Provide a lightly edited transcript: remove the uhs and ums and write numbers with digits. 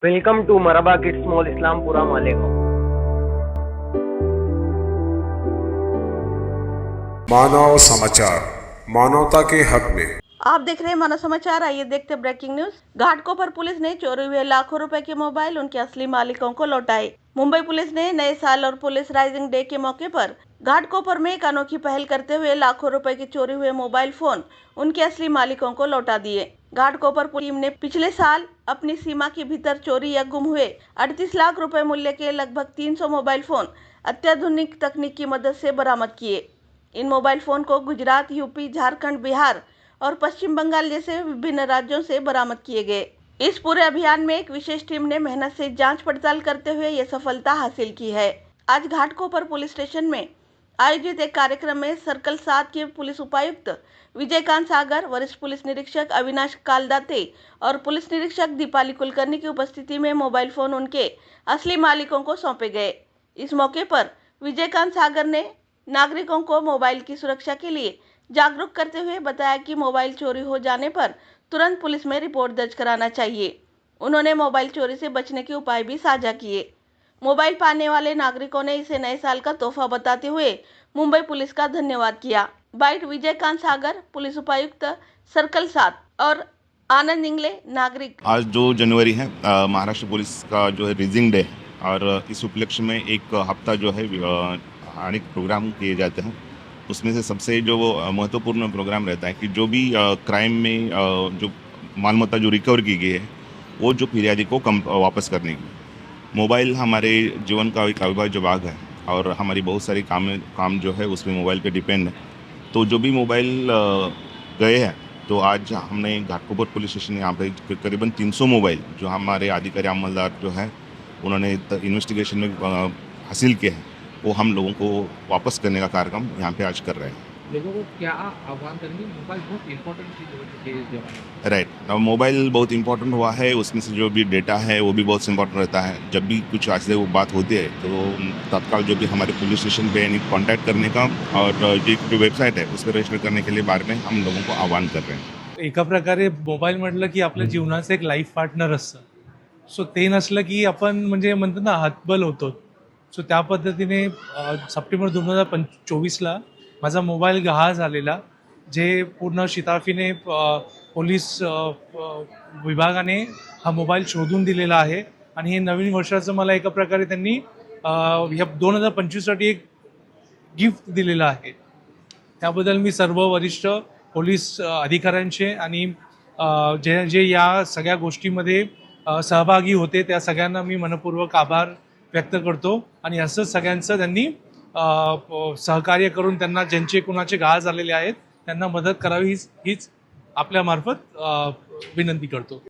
Welcome to Marhaba kids mall Islampura Malegaon. Manav Samachar, मानवता के हक में। आप देख रहे हैं मानव समाचार। आइए देखते हैं ब्रेकिंग न्यूज। घाटकोपर पुलिस ने चोरी हुए लाखों रुपए के मोबाइल उनके असली मालिकों को लौटाए। मुंबई पुलिस ने नए साल और पुलिस राइजिंग डे के मौके पर घाटकोपर में एक अनोखी पहल करते हुए लाखों रुपए के चोरी हुए मोबाइल फोन उनके असली मालिकों को लौटा दिए। घाटकोपर टीम ने पिछले साल अपनी सीमा के भीतर चोरी या गुम हुए 38 लाख रुपए मूल्य के लगभग 300 मोबाइल फोन अत्याधुनिक तकनीक की मदद से बरामद किए। इन मोबाइल फोन को गुजरात, यूपी, झारखंड, बिहार और पश्चिम बंगाल जैसे विभिन्न राज्यों से बरामद किए गए। इस पूरे अभियान में एक विशेष टीम ने मेहनत से जांच पड़ताल करते हुए ये सफलता हासिल की है। आज घाटकोपर पुलिस स्टेशन में आयोजित एक कार्यक्रम में सर्कल 7 के पुलिस उपायुक्त विजयकांत सागर, वरिष्ठ पुलिस निरीक्षक अविनाश कालदाते और पुलिस निरीक्षक दीपाली कुलकर्णी की उपस्थिति में मोबाइल फोन उनके असली मालिकों को सौंपे गए। इस मौके पर विजयकांत सागर ने नागरिकों को मोबाइल की सुरक्षा के लिए जागरूक करते हुए बताया कि मोबाइल चोरी हो जाने पर तुरंत पुलिस में रिपोर्ट दर्ज कराना चाहिए। उन्होंने मोबाइल चोरी से बचने के उपाय भी साझा किए। मोबाइल पाने वाले नागरिकों ने इसे नए साल का तोहफा बताते हुए मुंबई पुलिस का धन्यवाद किया। बाइट विजयकांत सागर, पुलिस उपायुक्त सर्कल 7 और आनंद इंगले, नागरिक। आज 2 जनवरी है, महाराष्ट्र पुलिस का जो है रेजिंग डे, और इस उपलक्ष्य में एक हफ्ता जो है अनेक प्रोग्राम किए जाते हैं। उसमें से सबसे जो महत्वपूर्ण प्रोग्राम रहता है कि जो भी क्राइम में जो मालमत्ता जो रिकवर की गई है वो जो फिरियादी को वापस करने की। मोबाइल हमारे जीवन का एक अविभाज्य भाग है और हमारी बहुत सारी काम जो है उसमें मोबाइल पे डिपेंड है। तो जो भी मोबाइल गए हैं, तो आज हमने घाटकोपर पुलिस स्टेशन यहाँ पे करीबन 300 मोबाइल जो हमारे अधिकारी अमलदार जो है उन्होंने इन्वेस्टिगेशन में हासिल किए हैं, वो हम लोगों को वापस करने का कार्यक्रम यहाँ पे आज कर रहे हैं। लोगों को क्या आह्वान करेंगे? मोबाइल बहुत इम्पोर्टेंट चीज़ हो चुकी है इस जमाने में। राइट, मोबाइल बहुत इंपॉर्टेंट हुआ है, उसमें से जो भी डेटा है वो भी बहुत इंपॉर्टेंट रहता है। जब भी कुछ ऐसे वो बात होती है तो तत्काल जो भी हमारे पुलिस स्टेशन पे कॉन्टैक्ट करने का और जो वेबसाईट आहे उस पर रजिस्टर करने के लिए बारे में हम लोगों को आव्हान कर रहे हैं। एका प्रकारे मोबाईल म्हटलं की आपल्या जीवनाचं एक लाईफ पार्टनर असतं. सो ते नसलं की आपण म्हणजे म्हणतो ना हतबल होतो. सो त्या पद्धतीने सप्टेंबर 2024ला माझा मोबाईल गहाळ झालेला, जे पूर्ण शिताफीने पोलीस विभागाने हा मोबाईल शोधून दिलेला आहे आणि हे नवीन वर्षाचं मला एका प्रकारे त्यांनी ह्या 2025साठी एक गिफ्ट दिलेलं आहे. त्याबद्दल मी सर्व वरिष्ठ पोलीस अधिकाऱ्यांचे आणि जे जे या सगळ्या गोष्टीमध्ये सहभागी होते त्या सगळ्यांना मी मनपूर्वक आभार व्यक्त करतो. आणि असंच सगळ्यांचं त्यांनी सहकार्य करून त्यांना ज्यांचे कुणाचे घाव झालेले आहेत त्यांना मदत करावी हीच आपल्यामार्फत विनंती करतो.